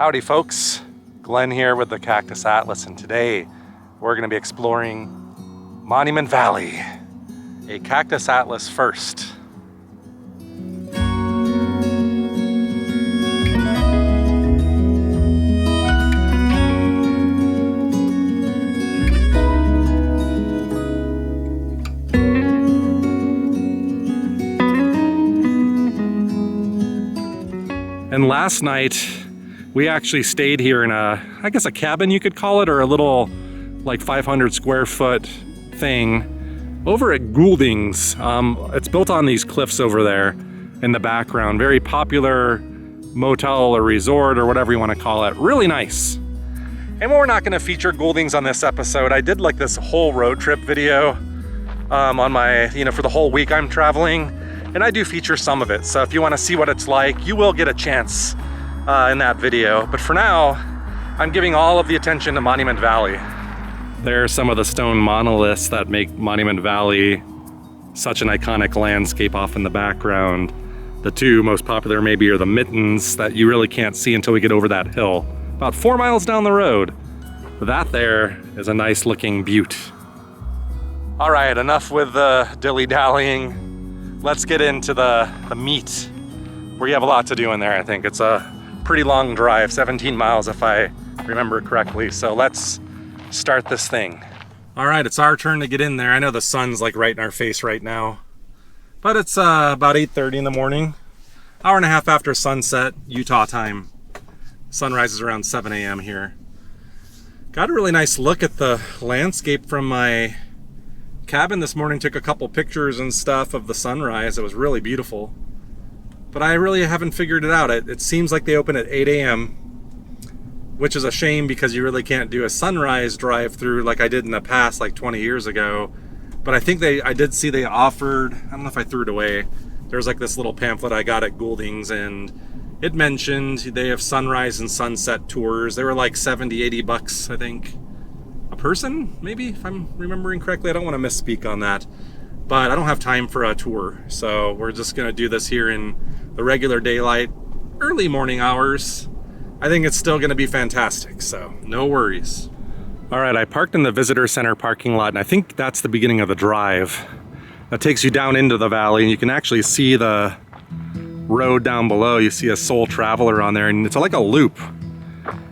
Howdy folks, Glenn here with the Cactus Atlas, and today we're going to be exploring Monument Valley, a Cactus Atlas first. And last night, we actually stayed here in I guess a cabin you could call it, or a little like 500 square foot thing over at Goulding's. It's built on these cliffs over there in the background. Very popular motel or resort or whatever you want to call it. Really nice. And we're not going to feature Goulding's on this episode. I did like this whole road trip video on my, for the whole week I'm traveling. And I do feature some of it, so if you want to see what it's like, you will get a chance in that video. But for now, I'm giving all of the attention to Monument Valley. There are some of the stone monoliths that make Monument Valley such an iconic landscape off in the background. The two most popular maybe are the Mittens that you really can't see until we get over that hill, about 4 miles down the road. That there is a nice looking butte. All right, enough with the dilly-dallying. Let's get into the meat. We have a lot to do in there, I think. It's a pretty long drive, 17 miles if I remember correctly. So let's start this thing. All right, it's our turn to get in there. I know the sun's like right in our face right now, but it's about 8:30 in the morning. Hour and a half after sunset, Utah time. Sunrise is around 7 a.m. here. Got a really nice look at the landscape from my cabin this morning. Took a couple pictures and stuff of the sunrise. It was really beautiful, but I really haven't figured it out. It seems like they open at 8 a.m., which is a shame because you really can't do a sunrise drive-through like I did in the past, like 20 years ago. But I think I did see they offered, I don't know if I threw it away, there's like this little pamphlet I got at Goulding's, and it mentioned they have sunrise and sunset tours. They were like 70, 80 bucks, I think, a person, maybe, if I'm remembering correctly. I don't want to misspeak on that, but I don't have time for a tour, so we're just going to do this here in the regular daylight, early morning hours. I think it's still going to be fantastic, so no worries. All right, I parked in the visitor center parking lot, and I think that's the beginning of the drive that takes you down into the valley, and you can actually see the road down below. You see a Soul Traveler on there, and it's like a loop.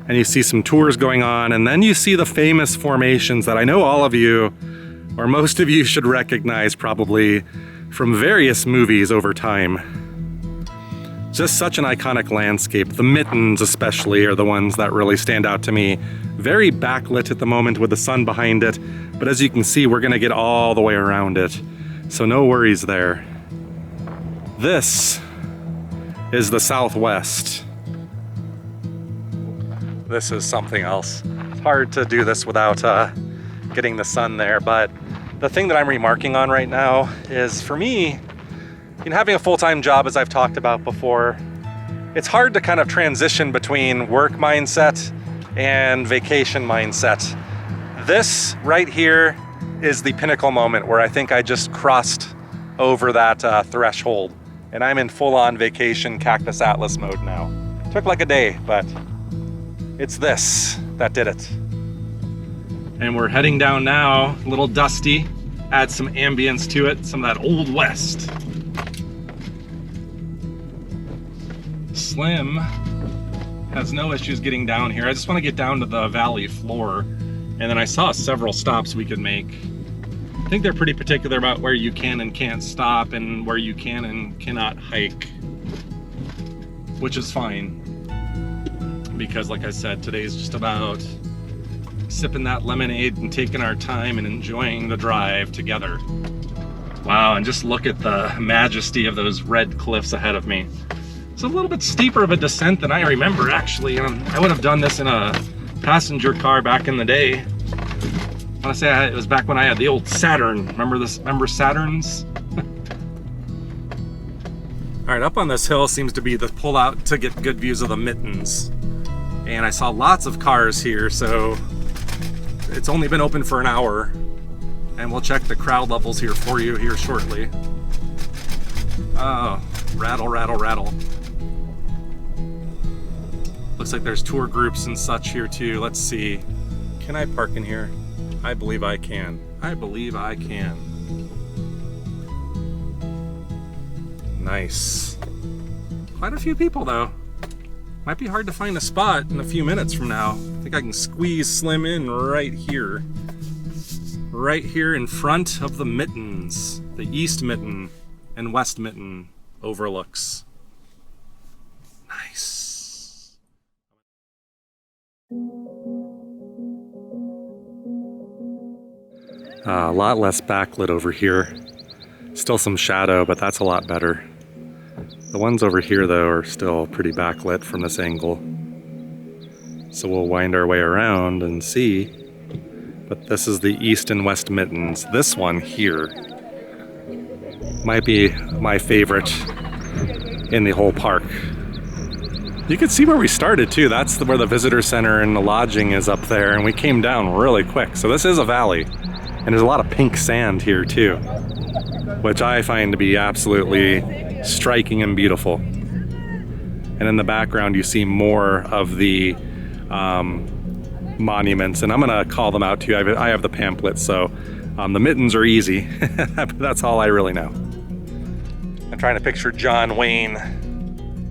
And you see some tours going on, and then you see the famous formations that I know all of you, or most of you, should recognize probably from various movies over time. Just such an iconic landscape. The Mittens especially are the ones that really stand out to me. Very backlit at the moment with the sun behind it, but as you can see, we're gonna get all the way around it. So no worries there. This is the Southwest. This is something else. It's hard to do this without getting the sun there, but the thing that I'm remarking on right now is, for me, having a full-time job, as I've talked about before, it's hard to kind of transition between work mindset and vacation mindset. This right here is the pinnacle moment where I think I just crossed over that threshold, and I'm in full-on vacation Cactus Atlas mode now. Took like a day, but it's this that did it. And we're heading down now, a little dusty, add some ambience to it, some of that Old West. Slim has no issues getting down here. I just want to get down to the valley floor, and then I saw several stops we could make. I think they're pretty particular about where you can and can't stop and where you can and cannot hike, which is fine. Because like I said, today's just about sipping that lemonade and taking our time and enjoying the drive together. Wow, and just look at the majesty of those red cliffs ahead of me. It's a little bit steeper of a descent than I remember, actually. I would have done this in a passenger car back in the day. I want to say it was back when I had the old Saturn. Remember Saturns? All right, up on this hill seems to be the pullout to get good views of the Mittens. And I saw lots of cars here, so it's only been open for an hour. And we'll check the crowd levels here for you here shortly. Oh, rattle, rattle, rattle. looks like there's tour groups and such here too. Let's see. Can I park in here? I believe I can. I believe I can. Nice. Quite a few people though. Might be hard to find a spot in a few minutes from now. I think I can squeeze Slim in right here. Right here in front of the Mittens. The East Mitten and West Mitten overlooks. Nice. A lot less backlit over here. Still some shadow, but that's a lot better. The ones over here, though, are still pretty backlit from this angle. So we'll wind our way around and see. But this is the East and West Mittens. This one here might be my favorite in the whole park. You can see where we started, too. That's where the visitor center and the lodging is up there, and we came down really quick. So this is a valley. And there's a lot of pink sand here too, which I find to be absolutely striking and beautiful. And in the background you see more of the monuments, and I'm gonna call them out to you. I have the pamphlet, so the Mittens are easy. That's all I really know. I'm trying to picture John Wayne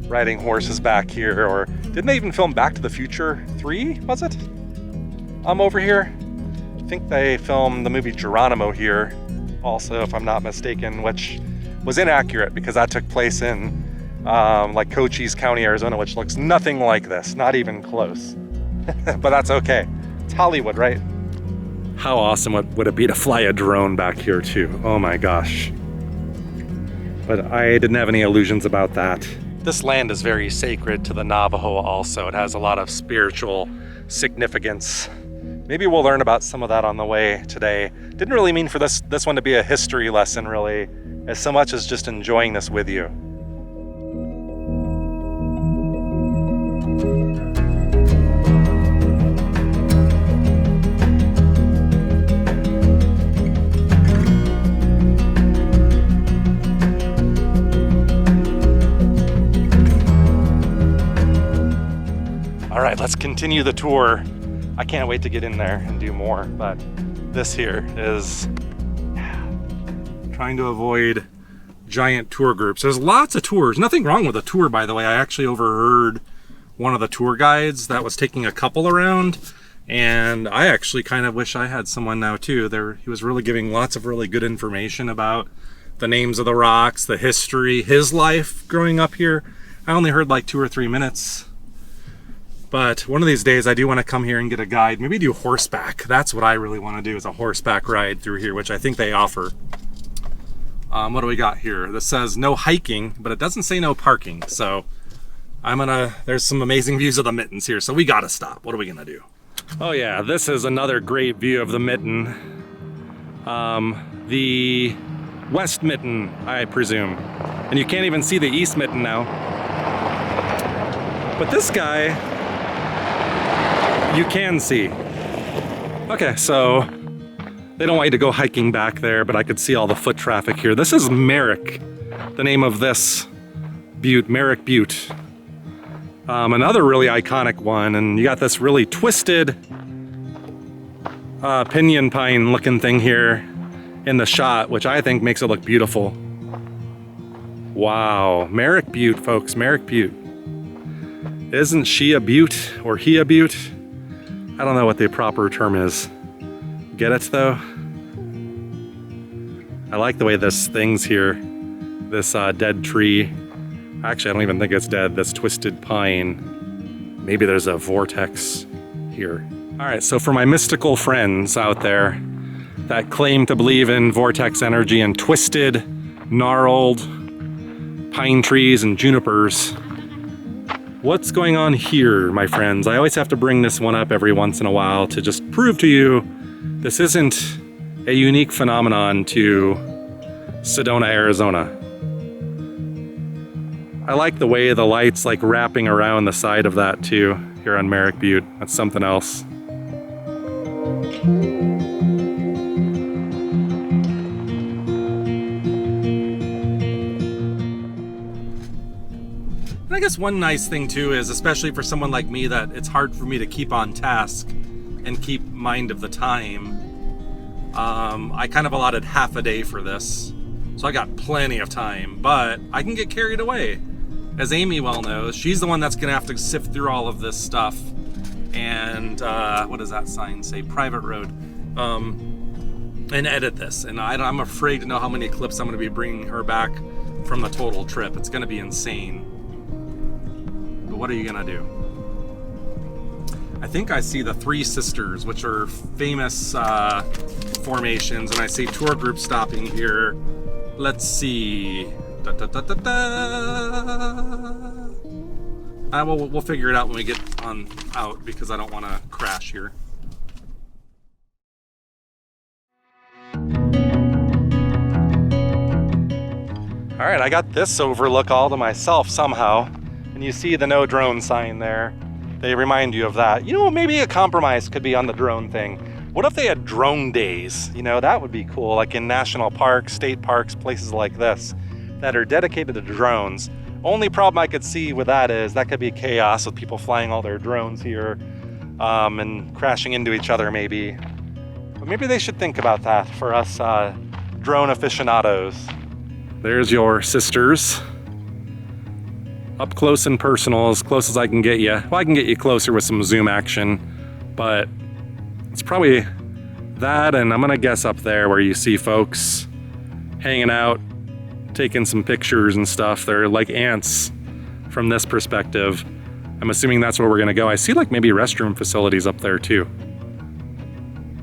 riding horses back here, or didn't they even film Back to the Future 3, was it? Over here. I think they filmed the movie Geronimo here also, if I'm not mistaken, which was inaccurate because that took place in like Cochise County, Arizona, which looks nothing like this, not even close. But that's okay. It's Hollywood, right? How awesome would it be to fly a drone back here too? Oh my gosh. But I didn't have any illusions about that. This land is very sacred to the Navajo also. It has a lot of spiritual significance. Maybe we'll learn about some of that on the way today. Didn't really mean for this one to be a history lesson, really, as so much as just enjoying this with you. All right, let's continue the tour. I can't wait to get in there and do more, but this here is trying to avoid giant tour groups. There's lots of tours. Nothing wrong with a tour, by the way. I actually overheard one of the tour guides that was taking a couple around, and I actually kind of wish I had someone now too. He was really giving lots of really good information about the names of the rocks, the history, his life growing up here. I only heard like 2 or 3 minutes. But one of these days I do want to come here and get a guide, maybe do horseback. That's what I really want to do, is a horseback ride through here, which I think they offer. What do we got here? This says no hiking, but it doesn't say no parking. So there's some amazing views of the Mittens here, so we gotta stop. What are we gonna do? Oh yeah, this is another great view of the Mitten. The West Mitten, I presume. And you can't even see the East Mitten now. But this guy, you can see. Okay, so they don't want you to go hiking back there, but I could see all the foot traffic here. This is Merrick, the name of this butte, Merrick Butte. Another really iconic one, and you got this really twisted pinyon pine looking thing here in the shot, which I think makes it look beautiful. Wow, Merrick Butte, folks, Merrick Butte. Isn't she a butte, or he a butte? I don't know what the proper term is. Get it though? I like the way this thing's here. This dead tree. Actually, I don't even think it's dead. This twisted pine. Maybe there's a vortex here. All right, so for my mystical friends out there that claim to believe in vortex energy and twisted, gnarled pine trees and junipers, what's going on here, my friends? I always have to bring this one up every once in a while to just prove to you this isn't a unique phenomenon to Sedona, Arizona. I like the way the light's like wrapping around the side of that too, here on Merrick Butte. That's something else. I guess one nice thing too is, especially for someone like me, that it's hard for me to keep on task and keep mind of the time. I kind of allotted half a day for this, so I got plenty of time, but I can get carried away. As Amy well knows, she's the one that's gonna have to sift through all of this stuff. And what does that sign say? Private road. And edit this. And I'm afraid to know how many clips I'm gonna be bringing her back from the total trip. It's gonna be insane. But what are you gonna do? I think I see the Three Sisters, which are famous formations, and I see tour group stopping here. Let's see. We'll figure it out when we get on out, because I don't want to crash here. All right, I got this overlook all to myself somehow, and you see the no drone sign there. They remind you of that. You know, maybe a compromise could be on the drone thing. What if they had drone days? You know, that would be cool, like in national parks, state parks, places like this that are dedicated to drones. Only problem I could see with that is that could be chaos with people flying all their drones here and crashing into each other maybe. But maybe they should think about that for us drone aficionados. There's your sisters. Up close and personal, as close as I can get you. Well, I can get you closer with some zoom action, but it's probably that, and I'm gonna guess up there where you see folks hanging out, taking some pictures and stuff. They're like ants from this perspective. I'm assuming that's where we're gonna go. I see like maybe restroom facilities up there too.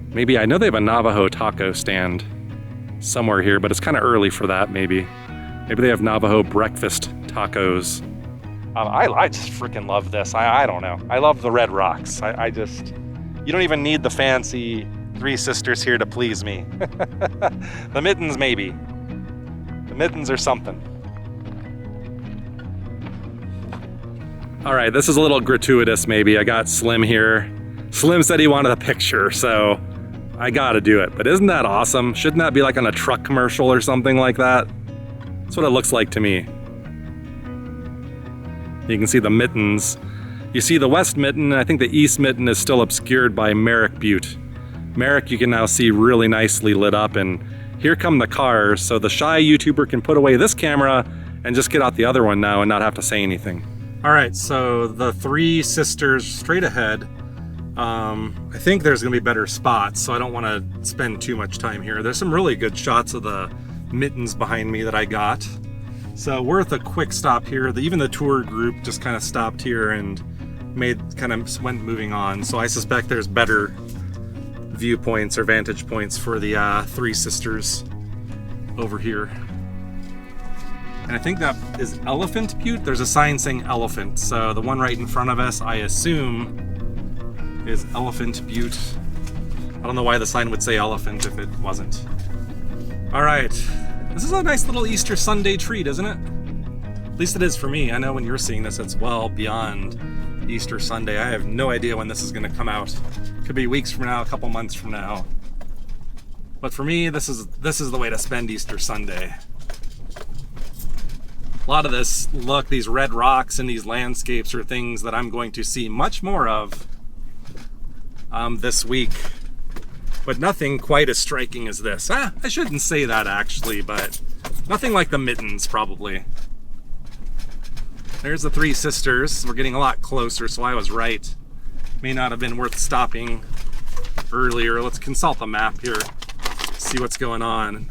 Maybe, I know they have a Navajo taco stand somewhere here, but it's kind of early for that maybe. Maybe they have Navajo breakfast tacos. I just freaking love this. I don't know. I love the red rocks. I just, you don't even need the fancy Three Sisters here to please me. The Mittens maybe. The Mittens or something. All right, this is a little gratuitous maybe. I got Slim here. Slim said he wanted a picture, so I gotta do it. But isn't that awesome? Shouldn't that be like on a truck commercial or something like that? That's what it looks like to me. You can see the Mittens. You see the West Mitten, and I think the East Mitten is still obscured by Merrick Butte. Merrick you can now see really nicely lit up, and here come the cars, so the shy YouTuber can put away this camera and just get out the other one now and not have to say anything. All right, so the Three Sisters straight ahead. I think there's gonna be better spots, so I don't wanna spend too much time here. There's some really good shots of the Mittens behind me that I got. So worth a quick stop here. Even the tour group just kind of stopped here and went moving on. So I suspect there's better viewpoints or vantage points for the Three Sisters over here. And I think that is Elephant Butte. There's a sign saying Elephant. So the one right in front of us, I assume, is Elephant Butte. I don't know why the sign would say elephant if it wasn't. All right. This is a nice little Easter Sunday treat, isn't it? At least it is for me. I know when you're seeing this, it's well beyond Easter Sunday. I have no idea when this is gonna come out. Could be weeks from now, a couple months from now. But for me, this is the way to spend Easter Sunday. A lot of this, look, these red rocks and these landscapes are things that I'm going to see much more of this week. But nothing quite as striking as this. I shouldn't say that actually, but nothing like the Mittens probably. There's the Three Sisters. We're getting a lot closer, so I was right. May not have been worth stopping earlier. Let's consult the map here, see what's going on.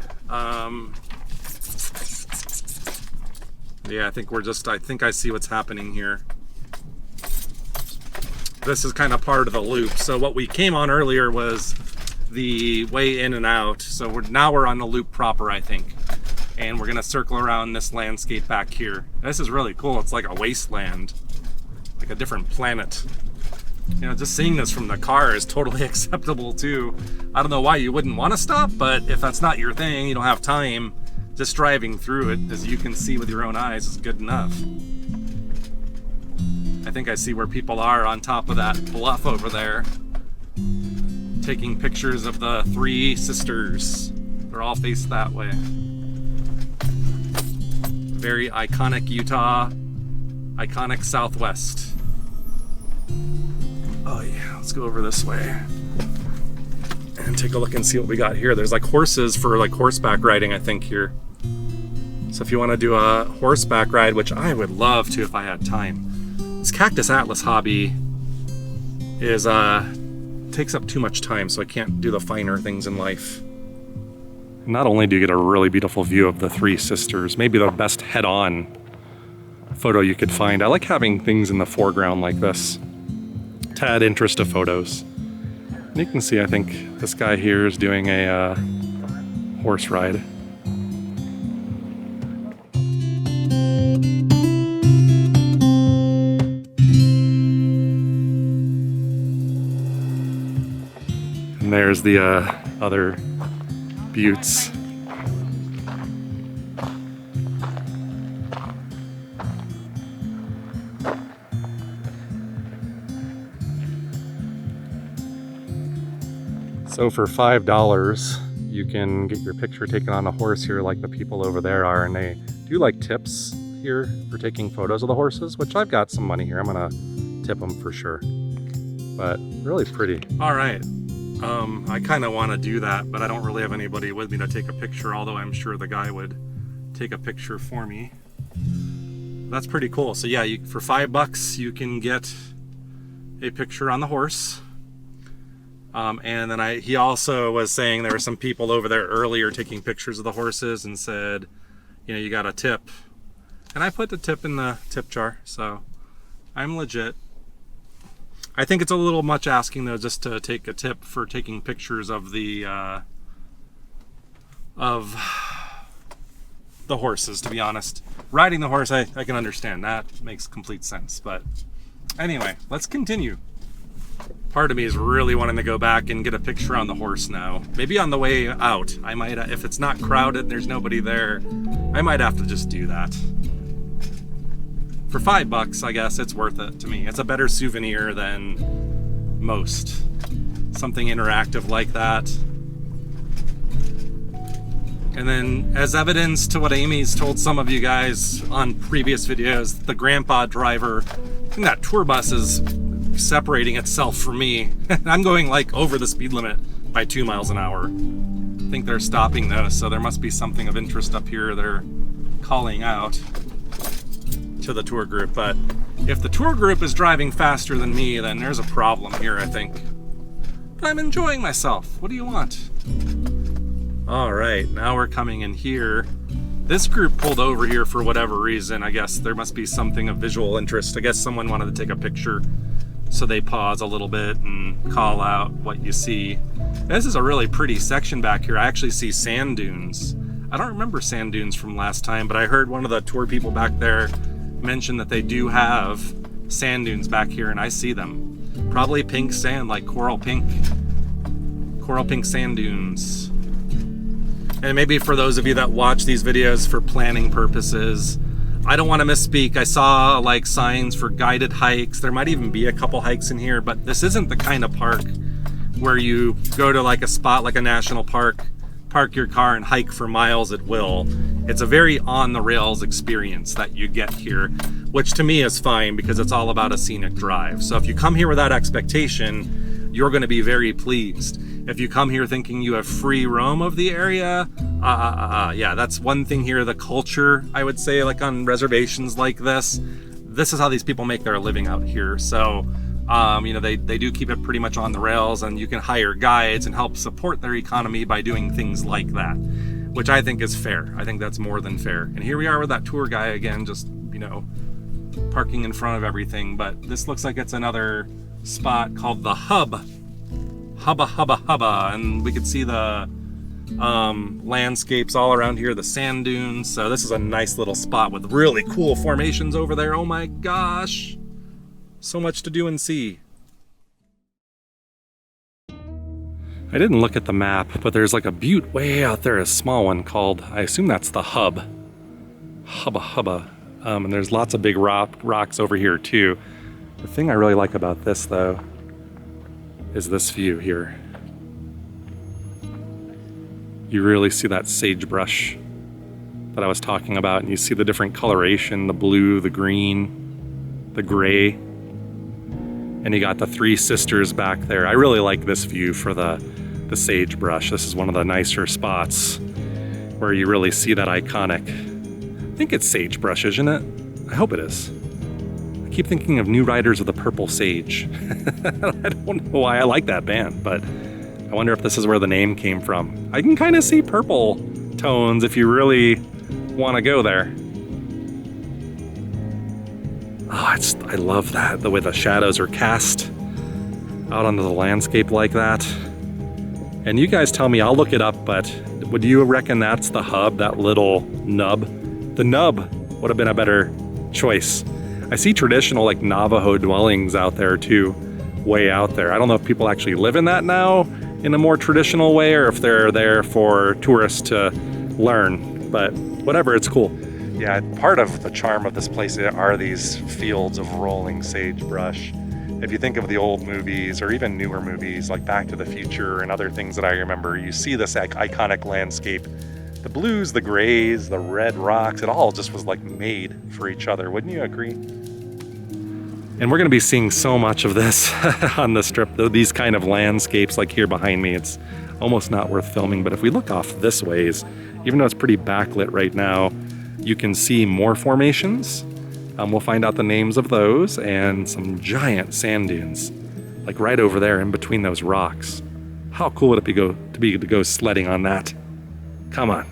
Yeah, I think I see what's happening here. This is kind of part of the loop. So what we came on earlier was the way in and out. So now we're on the loop proper, I think. And we're gonna circle around this landscape back here. This is really cool. It's like a wasteland, like a different planet. You know, just seeing this from the car is totally acceptable too. I don't know why you wouldn't want to stop, but if that's not your thing, you don't have time, just driving through it, as you can see with your own eyes, is good enough. I think I see where people are on top of that bluff over there, taking pictures of the Three Sisters. They're all faced that way. Very iconic Utah Iconic Southwest. Oh yeah, let's go over this way and take a look and see what we got here. There's like horses for like horseback riding, I think, here. So if you want to do a horseback ride, which I would love to if I had time. This Cactus Atlas hobby is takes up too much time, so I can't do the finer things in life. Not only do you get a really beautiful view of the Three Sisters, maybe the best head-on photo you could find. I like having things in the foreground like this to add interest to photos. And you can see, I think this guy here is doing a horse ride. And there's the other buttes. So for $5, you can get your picture taken on a horse here like the people over there are, and they do like tips here for taking photos of the horses, which I've got some money here. I'm gonna tip them for sure, but really pretty. All right, I kind of want to do that, but I don't really have anybody with me to take a picture, although I'm sure the guy would take a picture for me. That's pretty cool. So yeah, for $5 you can get a picture on the horse. And then he also was saying there were some people over there earlier taking pictures of the horses and said, you know, you got a tip. And I put the tip in the tip jar, so I'm legit. I think it's a little much asking though, just to take a tip for taking pictures of the horses, to be honest. Riding the horse, I can understand. That makes complete sense. But anyway, let's continue. Part of me is really wanting to go back and get a picture on the horse now. Maybe on the way out. I might, if it's not crowded and there's nobody there, I might have to just do that. For $5, I guess it's worth it to me. It's a better souvenir than most. Something interactive like that. And then, as evidence to what Amy's told some of you guys on previous videos, the grandpa driver, I think that tour bus is separating itself from me. I'm going like over the speed limit by 2 miles an hour. I think they're stopping though, so there must be something of interest up here they're calling out to the tour group. But if the tour group is driving faster than me, then there's a problem here, I think. But I'm enjoying myself. What do you want? All right, now we're coming in here. This group pulled over here for whatever reason. I guess there must be something of visual interest. I guess someone wanted to take a picture, so they pause a little bit and call out what you see. This is a really pretty section back here. I actually see sand dunes. I don't remember sand dunes from last time, but I heard one of the tour people back there mention that they do have sand dunes back here, and I see them. Probably pink sand, like coral pink sand dunes. And maybe for those of you that watch these videos for planning purposes, I don't want to misspeak. I saw like signs for guided hikes. There might even be a couple hikes in here, but this isn't the kind of park where you go to like a spot like a national park, park your car and hike for miles at will. It's a very on the rails experience that you get here, which to me is fine because it's all about a scenic drive. So if you come here with that expectation, you're going to be very pleased. If you come here thinking you have free roam of the area, yeah, that's one thing here. The culture, I would say, like on reservations like this is how these people make their living out here. So, you know, they do keep it pretty much on the rails, and you can hire guides and help support their economy by doing things like that, which I think is fair. I think that's more than fair. And here we are with that tour guy again, just, you know, parking in front of everything. But this looks like it's another spot called the Hubba, and we could see the landscapes all around here, the sand dunes. So this is a nice little spot with really cool formations over there. Oh my gosh, so much to do and see. I didn't look at the map, but there's like a butte way out there, a small one called, I assume that's the Hubba. And there's lots of big rocks over here too. The thing I really like about this though is this view here. You really see that sagebrush that I was talking about, and you see the different coloration, the blue, the green. the gray. And you got the Three Sisters back there. I really like this view for the sagebrush. This is one of the nicer spots where you really see that iconic. I think it's sagebrush, isn't it? I hope it is. I keep thinking of New Riders of the Purple Sage. I don't know why I like that band, but I wonder if this is where the name came from. I can kind of see purple tones if you really want to go there. Oh, I love that, the way the shadows are cast out onto the landscape like that. And you guys tell me, I'll look it up, but would you reckon that's the hub, that little nub? The nub would have been a better choice. I see traditional like Navajo dwellings out there too, way out there. I don't know if people actually live in that now in a more traditional way or if they're there for tourists to learn, but whatever, it's cool. Yeah, part of the charm of this place are these fields of rolling sagebrush. If you think of the old movies or even newer movies like Back to the Future and other things that I remember, you see this iconic landscape. The blues, the grays, the red rocks, it all just was like made for each other. Wouldn't you agree? And we're going to be seeing so much of this on the strip, these kind of landscapes like here behind me. It's almost not worth filming, but if we look off this ways, even though it's pretty backlit right now, you can see more formations. We'll find out the names of those and some giant sand dunes, like right over there in between those rocks. How cool would it be to go sledding on that? Come on.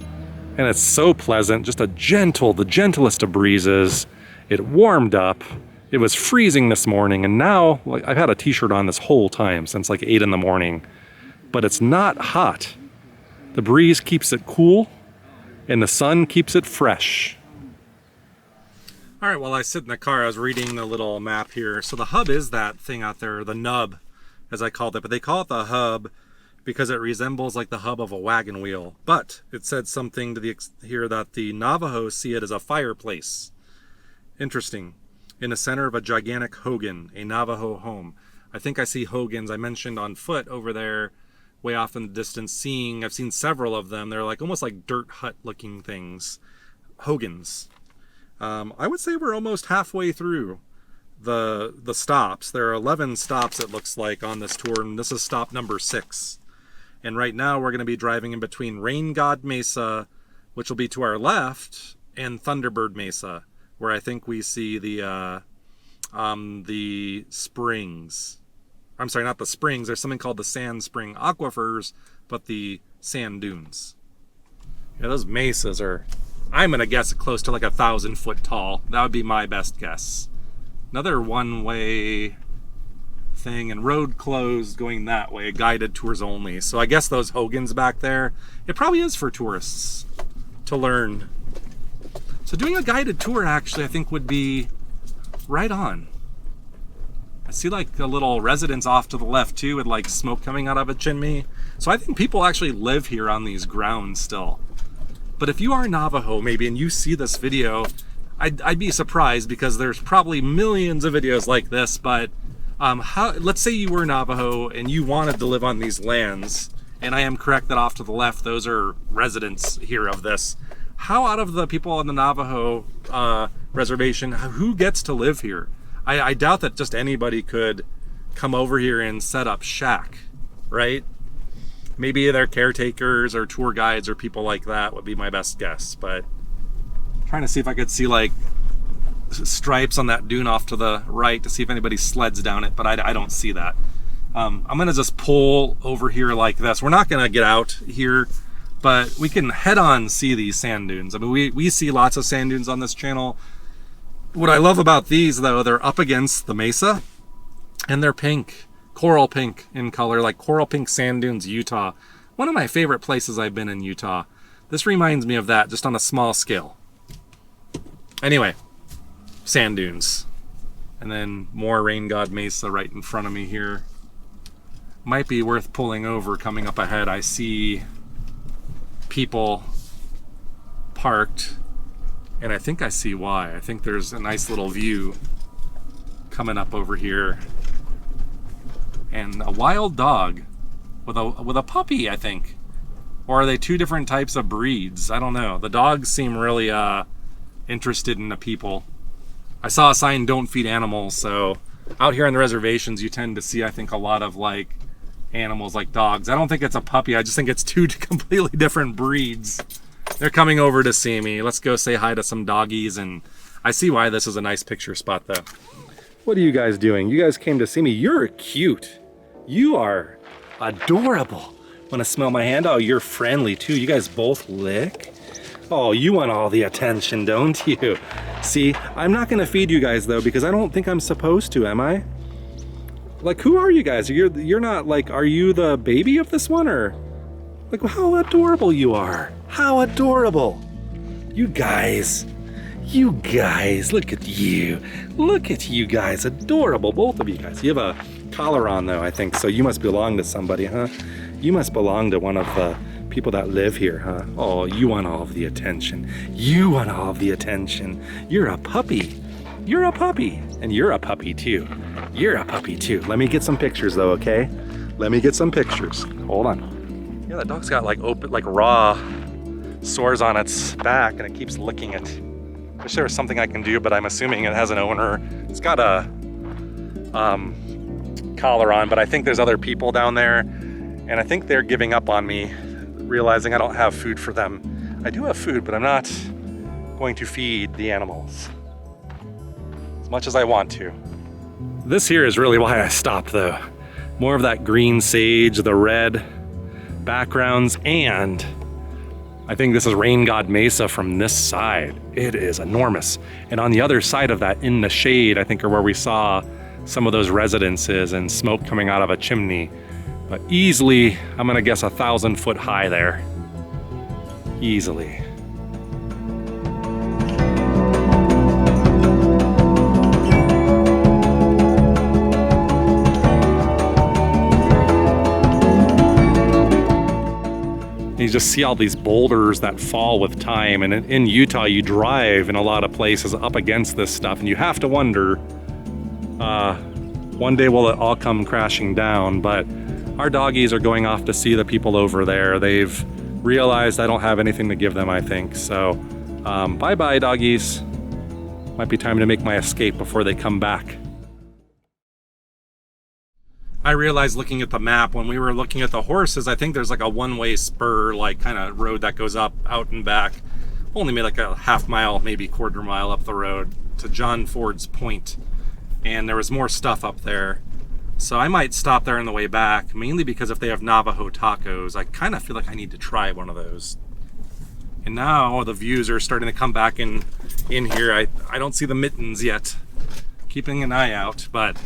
And it's so pleasant, just the gentlest of breezes. It warmed up. It was freezing this morning, and now like I've had a t-shirt on this whole time since like 8 in the morning, but it's not hot. The breeze keeps it cool, and the sun keeps it fresh. All right, while I sit in the car, I was reading the little map here. So the hub is that thing out there, the nub, as I called it. But they call it the hub because it resembles like the hub of a wagon wheel. But it said something to here that the Navajo see it as a fireplace. Interesting. In the center of a gigantic hogan, a Navajo home. I think I see hogans I mentioned on foot over there, way off in the distance. I've seen several of them. They're like almost like dirt hut looking things. Hogans. I would say we're almost halfway through the stops. There are 11 stops, it looks like, on this tour, and this is stop number 6. And right now we're going to be driving in between Rain God Mesa, which will be to our left, and Thunderbird Mesa, where I think we see the springs. I'm sorry, not the springs. There's something called the sand spring aquifers, but the sand dunes. Yeah, those mesas are, I'm going to guess, close to like 1,000 foot tall. That would be my best guess. Another one-way thing, and road closed going that way, guided tours only. So I guess those hogans back there, it probably is for tourists to learn. So doing a guided tour actually I think would be right on. I see like a little residence off to the left too with like smoke coming out of a chimney. So I think people actually live here on these grounds still. But if you are Navajo maybe and you see this video, I'd be surprised because there's probably millions of videos like this, but let's say you were Navajo and you wanted to live on these lands, and I am correct that off to the left, those are residents here of this. How out of the people on the Navajo reservation, who gets to live here? I doubt that just anybody could come over here and set up shack, right? Maybe they're caretakers or tour guides or people like that would be my best guess, but I'm trying to see if I could see like stripes on that dune off to the right to see if anybody sleds down it, but I don't see that. I'm gonna just pull over here like this. We're not gonna get out here, but we can head on see these sand dunes. I mean, we see lots of sand dunes on this channel. What I love about these though, they're up against the mesa and they're pink. Coral pink in color, like Coral Pink Sand Dunes, Utah. One of my favorite places I've been in Utah. This reminds me of that, just on a small scale. Anyway, sand dunes. And then more Rain God Mesa right in front of me here. Might be worth pulling over coming up ahead. I see people parked, and I think I see why. I think there's a nice little view coming up over here. And a wild dog with a puppy, I think. Or are they two different types of breeds? I don't know. The dogs seem really interested in the people. I saw a sign, don't feed animals, so out here on the reservations you tend to see, I think, a lot of like animals like dogs. I don't think it's a puppy, I just think it's two completely different breeds. They're coming over to see me. Let's go say hi to some doggies, and I see why this is a nice picture spot though. What are you guys doing? You guys came to see me. You're cute. You are adorable. Wanna smell my hand? Oh, you're friendly too. You guys both lick. Oh, you want all the attention, don't you? See, I'm not gonna feed you guys though, because I don't think I'm supposed to, am I? Like, who are you guys? You're not like, are you the baby of this one, or? Like, how adorable you are. How adorable. You guys, look at you. Look at you guys, adorable, both of you guys. You have a collar on though, I think, so you must belong to somebody, huh? You must belong to one of the people that live here, huh? Oh, you want all of the attention. You want all of the attention. You're a puppy. You're a puppy. And you're a puppy too. You're a puppy too. Let me get some pictures though, okay? Let me get some pictures. Hold on. Yeah, that dog's got like open, like raw sores on its back, and it keeps licking it. Wish there was something I can do, but I'm assuming it has an owner. It's got a collar on, but I think there's other people down there, and I think they're giving up on me, realizing I don't have food for them. I do have food, but I'm not going to feed the animals as much as I want to. This here is really why I stopped though. More of that green sage, the red backgrounds, and I think this is Rain God Mesa from this side. It is enormous. And on the other side of that, in the shade, I think are where we saw some of those residences and smoke coming out of a chimney. But easily, I'm gonna guess 1,000 foot high there. Easily. You just see all these boulders that fall with time, and in Utah you drive in a lot of places up against this stuff, and you have to wonder, one day will it all come crashing down. But our doggies are going off to see the people over there. They've realized I don't have anything to give them, I think. So bye-bye doggies. Might be time to make my escape before they come back. I realized looking at the map when we were looking at the horses, I think there's like a one-way spur, like kind of road that goes up, out and back. Only made like a half mile, maybe quarter mile up the road to John Ford's Point. And there was more stuff up there. So I might stop there on the way back, mainly because if they have Navajo tacos, I kind of feel like I need to try one of those. And now the views are starting to come back in here. I don't see the Mittens yet. Keeping an eye out, but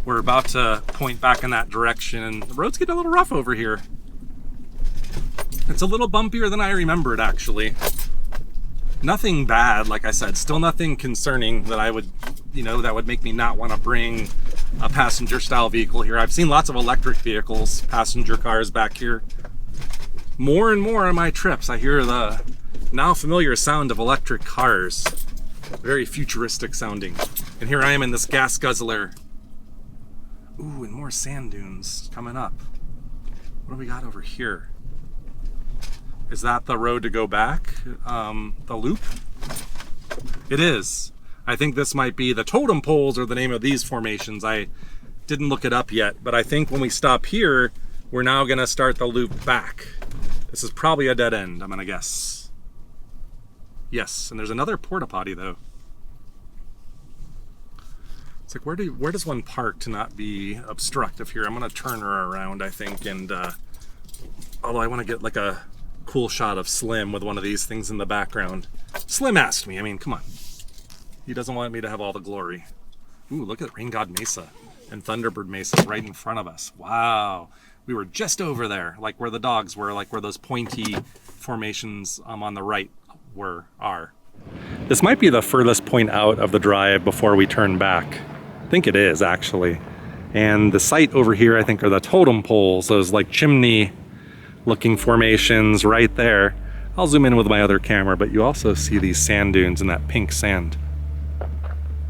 we're about to point back in that direction. The road's getting a little rough over here. It's a little bumpier than I remembered, actually. Nothing bad, like I said, still nothing concerning that I would, that would make me not want to bring a passenger style vehicle here. I've seen lots of electric vehicles, passenger cars back here. More and more on my trips, I hear the now familiar sound of electric cars. Very futuristic sounding. And here I am in this gas guzzler. Ooh, and more sand dunes coming up. What do we got over here? Is that the road to go back? The loop? It is. I think this might be the totem poles are the name of these formations. I didn't look it up yet, but I think when we stop here, we're now gonna start the loop back. This is probably a dead end, I'm gonna guess. Yes, and there's another porta potty though. It's like, where does one park to not be obstructive here? I'm gonna turn her around, I think, and although I want to get like a cool shot of Slim with one of these things in the background. Slim asked me, I mean, come on. He doesn't want me to have all the glory. Ooh, look at Rain God Mesa and Thunderbird Mesa right in front of us. Wow, we were just over there, like where the dogs were, like where those pointy formations on the right are. This might be the furthest point out of the drive before we turn back. I think it is, actually. And the site over here, I think, are the totem poles, those like chimney looking formations right there. I'll zoom in with my other camera, but you also see these sand dunes and that pink sand.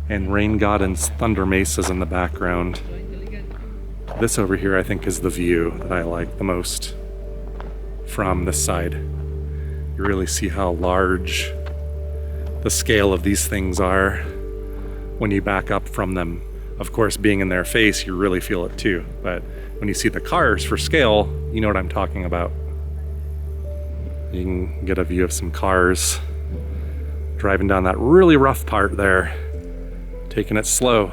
And Rain God and Thunder Mesas in the background. This over here, I think, is the view that I like the most from this side. You really see how large the scale of these things are when you back up from them. Of course, being in their face, you really feel it too. But when you see the cars for scale, you know what I'm talking about. You can get a view of some cars driving down that really rough part there, taking it slow.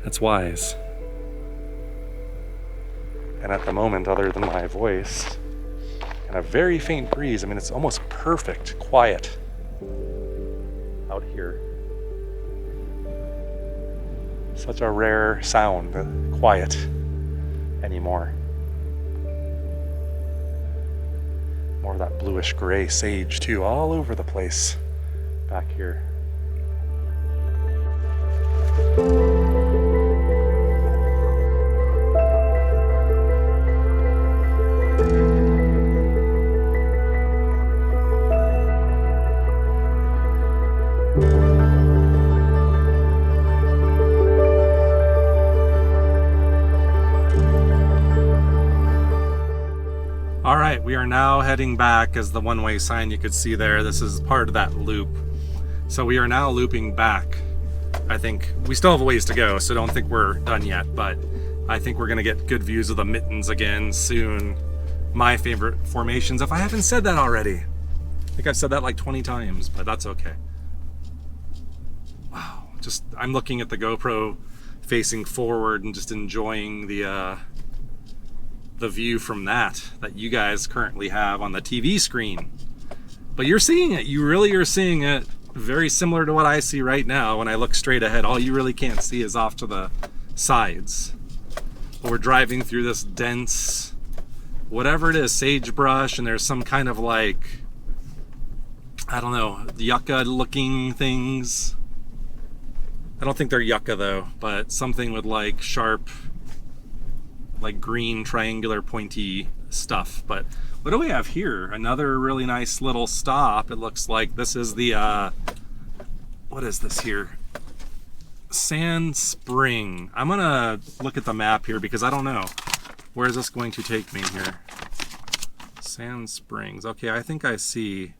That's wise. And at the moment, other than my voice and a very faint breeze, I mean, it's almost perfect quiet out here. Such a rare sound, quiet anymore. More of that bluish gray sage too, all over the place back here. All right, we are now heading back as the one-way sign you could see there. This is part of that loop. So we are now looping back. I think we still have a ways to go, so don't think we're done yet, but I think we're gonna get good views of the Mittens again soon. My favorite formations, if I haven't said that already. I think I've said that like 20 times, but that's okay. Wow, I'm looking at the GoPro facing forward and just enjoying the view from that you guys currently have on the TV screen. But you're seeing it, you really are seeing it, very similar to what I see right now when I look straight ahead. All you really can't see is off to the sides. But we're driving through this dense, whatever it is, sagebrush, and there's some kind of like, I don't know, yucca looking things. I don't think they're yucca though, but something with like sharp, like green triangular pointy stuff. But what do we have here? Another really nice little stop. It looks like this is the what is this here? Sand Spring. I'm gonna look at the map here because I don't know. Where is this going to take me here? Sand Springs. Okay, I think I see.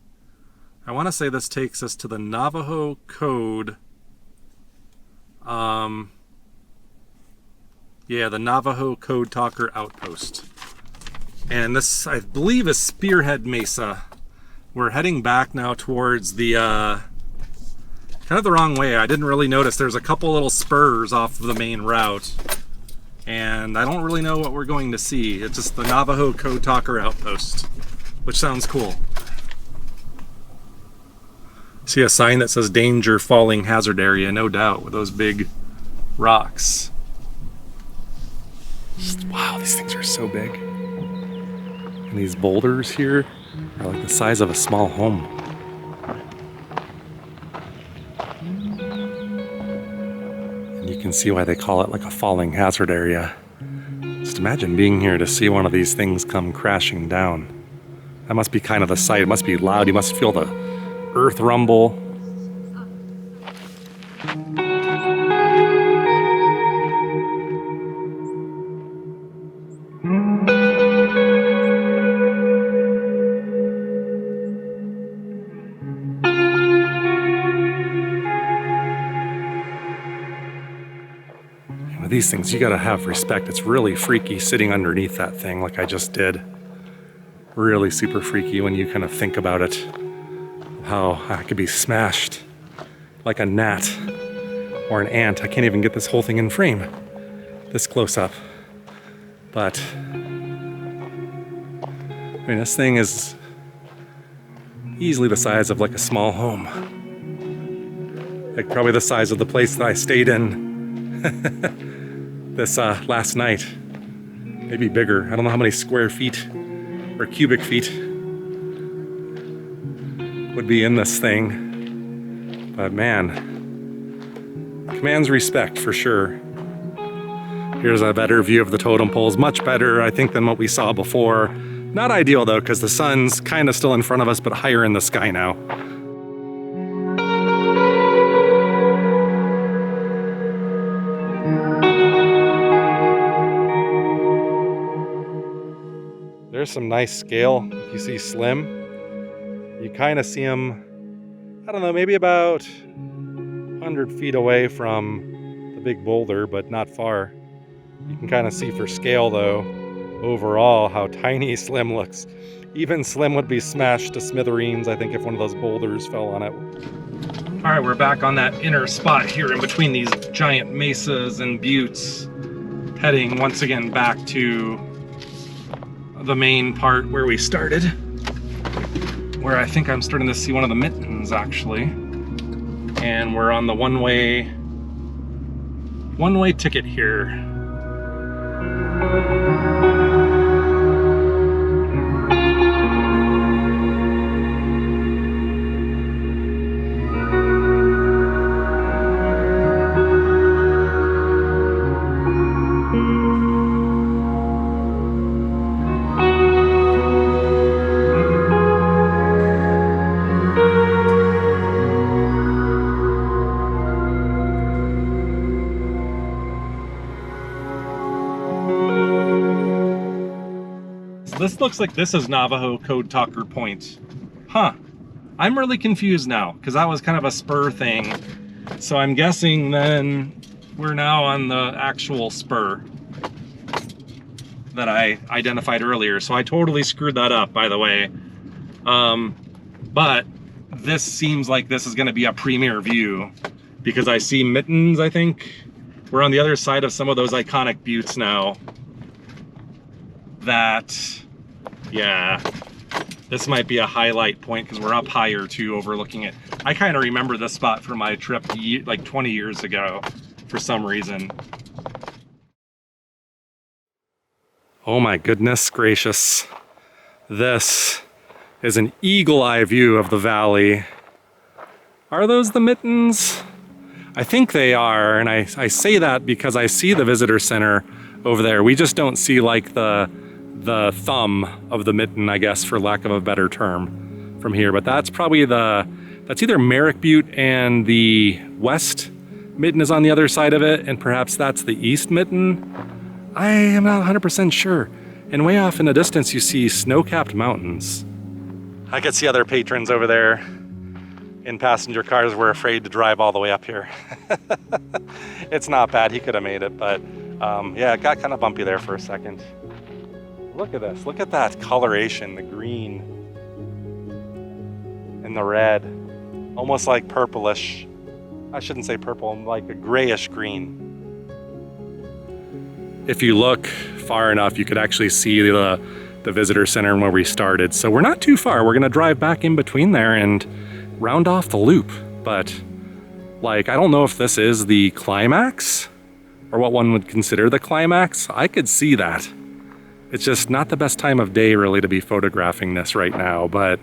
I want to say this takes us to the Navajo Code. Yeah, the Navajo Code Talker Outpost. And this, I believe, is Spearhead Mesa. We're heading back now towards the, kind of the wrong way. I didn't really notice. There's a couple little spurs off of the main route. And I don't really know what we're going to see. It's just the Navajo Code Talker Outpost, which sounds cool. See a sign that says danger falling hazard area, no doubt, with those big rocks. Wow, these things are so big. And these boulders here are like the size of a small home. And you can see why they call it like a falling hazard area. Just imagine being here to see one of these things come crashing down. That must be kind of the sight. It must be loud. You must feel the earth rumble. These things, you gotta have respect. It's really freaky sitting underneath that thing like I just did. Really super freaky when you kind of think about it. How I could be smashed like a gnat or an ant. I can't even get this whole thing in frame this close up. But I mean, this thing is easily the size of like a small home. Like probably the size of the place that I stayed in this last night. Maybe bigger. I don't know how many square feet or cubic feet would be in this thing. But man, commands respect for sure. Here's a better view of the totem poles. Much better, I think, than what we saw before. Not ideal though, because the sun's kind of still in front of us, but higher in the sky now. There's some nice scale. If you see Slim, you kind of see him, I don't know, maybe about 100 100 feet away from the big boulder, but not far. You can kind of see for scale though, overall, how tiny Slim looks. Even Slim would be smashed to smithereens, I think, if one of those boulders fell on it. All right, we're back on that inner spot here in between these giant mesas and buttes, heading once again back to the main part where we started, where I think I'm starting to see one of the Mittens actually. And we're on the one-way ticket here. This looks like this is Navajo Code Talker Point. Huh. I'm really confused now, because that was kind of a spur thing. So I'm guessing then we're now on the actual spur that I identified earlier. So I totally screwed that up, by the way. But this seems like this is going to be a premier view, because I see Mittens, I think. We're on the other side of some of those iconic buttes now. Yeah, this might be a highlight point because we're up higher too, overlooking it. I kind of remember this spot from my trip like 20 years ago for some reason. Oh my goodness gracious. This is an eagle eye view of the valley. Are those the Mittens? I think they are, and I say that because I see the visitor center over there. We just don't see like the thumb of the Mitten, I guess, for lack of a better term, from here. But that's probably that's either Merrick Butte and the west Mitten is on the other side of it, and perhaps that's the east Mitten. I am not 100% sure. And way off in the distance, you see snow-capped mountains. I could see other patrons over there in passenger cars were afraid to drive all the way up here. It's not bad. He could have made it, but yeah, it got kind of bumpy there for a second. Look at this. Look at that coloration, the green and the red. Almost like purplish. I shouldn't say purple, like a grayish green. If you look far enough, you could actually see the visitor center and where we started. So we're not too far. We're gonna drive back in between there and round off the loop. But like, I don't know if this is the climax or what one would consider the climax. I could see that. It's just not the best time of day really to be photographing this right now, but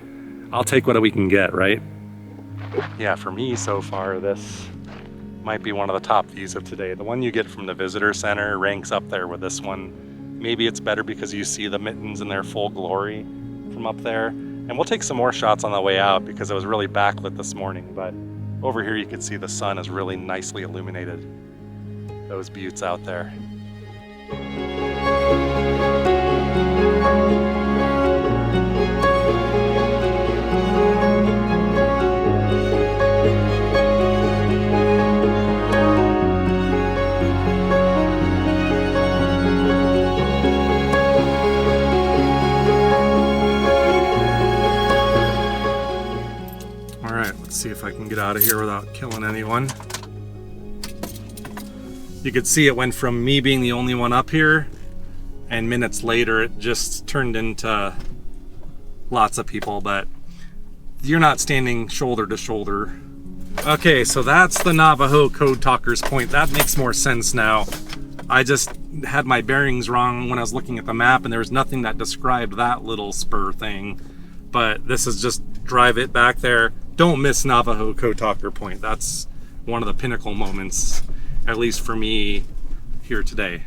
I'll take what we can get, right? Yeah, for me so far, this might be one of the top views of today. The one you get from the visitor center ranks up there with this one. Maybe it's better because you see the Mittens in their full glory from up there. And we'll take some more shots on the way out because it was really backlit this morning, but over here you can see the sun is really nicely illuminated those buttes out there. See if I can get out of here without killing anyone. You could see it went from me being the only one up here, and minutes later it just turned into lots of people, but you're not standing shoulder to shoulder. Okay, so that's the Navajo Code Talkers Point. That makes more sense now. I just had my bearings wrong when I was looking at the map, and there was nothing that described that little spur thing. But this is just drive it back there. Don't miss Navajo Code Talker Point. That's one of the pinnacle moments, at least for me here today.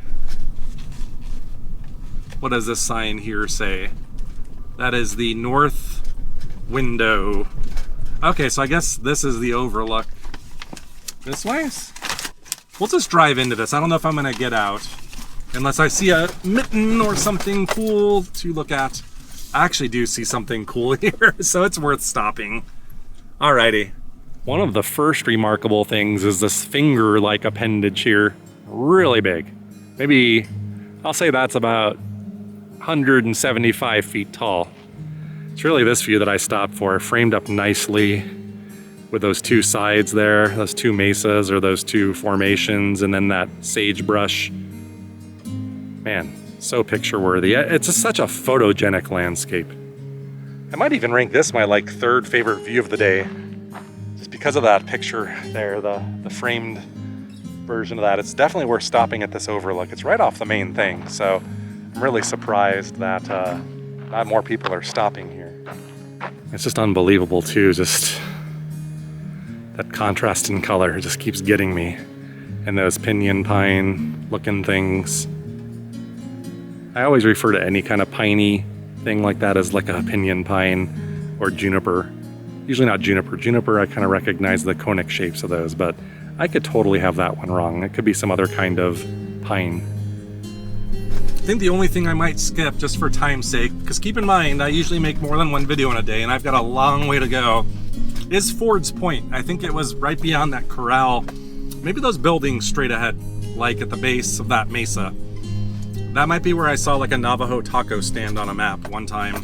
What does this sign here say? That is the north window. Okay, so I guess this is the Overlook. This way? We'll just drive into this. I don't know if I'm gonna get out unless I see a mitten or something cool to look at. I actually do see something cool here, so it's worth stopping. Alrighty, One of the first remarkable things is this finger-like appendage here. Really big. Maybe, I'll say that's about 175 feet tall. It's really this view that I stopped for, framed up nicely with those two sides there, those two mesas or those two formations, and then that sagebrush. Man, so picture worthy. It's just such a photogenic landscape. I might even rank this my like third favorite view of the day, just because of that picture there, the framed version of that. It's definitely worth stopping at this overlook. It's right off the main thing, so I'm really surprised that not more people are stopping here. It's just unbelievable too, just that contrast in color just keeps getting me. And those pinyon pine looking things. I always refer to any kind of piney thing like that as like a pinyon pine or juniper. Usually not juniper. Juniper, I kind of recognize the conic shapes of those, but I could totally have that one wrong. It could be some other kind of pine. I think the only thing I might skip, just for time's sake, because keep in mind, I usually make more than one video in a day and I've got a long way to go, is Ford's Point. I think it was right beyond that corral. Maybe those buildings straight ahead, like at the base of that mesa. That might be where I saw like a Navajo taco stand on a map one time.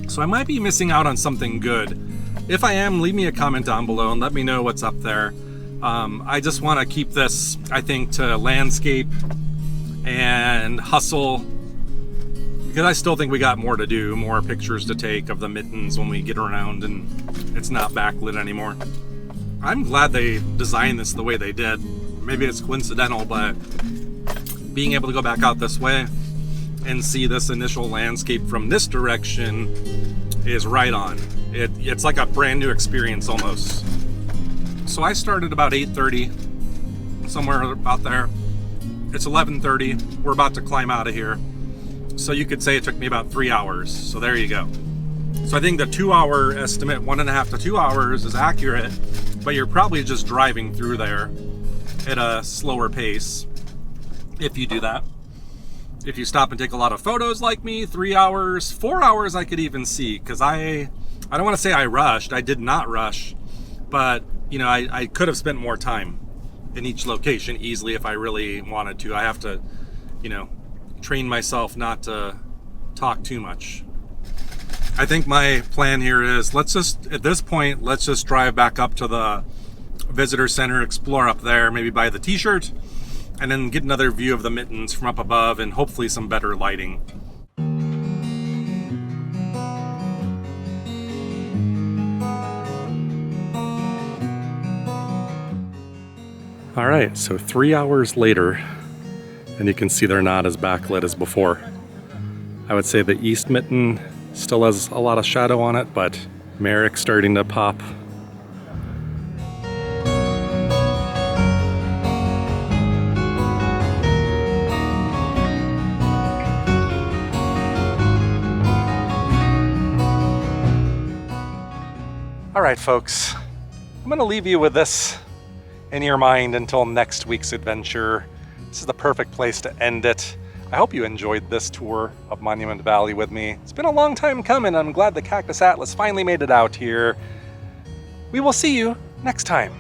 So I might be missing out on something good. If I am, leave me a comment down below and let me know what's up there. I just want to keep this, I think, to landscape and hustle, because I still think we got more to do, more pictures to take of the Mittens when we get around and it's not backlit anymore. I'm glad they designed this the way they did. Maybe it's coincidental, but being able to go back out this way and see this initial landscape from this direction is right on. It's like a brand new experience almost. So I started about 8:30, somewhere about there. It's 11:30. We're about to climb out of here. So you could say it took me about 3 hours. So there you go. So I think the 2-hour estimate, 1.5 to 2 hours, is accurate, but you're probably just driving through there at a slower pace if you do that. If you stop and take a lot of photos like me, 3 hours, 4 hours I could even see, because I don't want to say I rushed. I did not rush, but you know, I could have spent more time in each location easily if I really wanted to. I have to, you know, train myself not to talk too much. I think my plan here is, at this point, let's just drive back up to the visitor center, explore up there, maybe buy the t-shirt, and then get another view of the Mittens from up above and hopefully some better lighting. All right, so 3 hours later, and you can see they're not as backlit as before. I would say the East Mitten still has a lot of shadow on it, but Merrick's starting to pop. All right, folks, I'm gonna leave you with this in your mind until next week's adventure. This is the perfect place to end it. I hope you enjoyed this tour of Monument Valley with me. It's been a long time coming. I'm glad the Cactus Atlas finally made it out here. We will see you next time.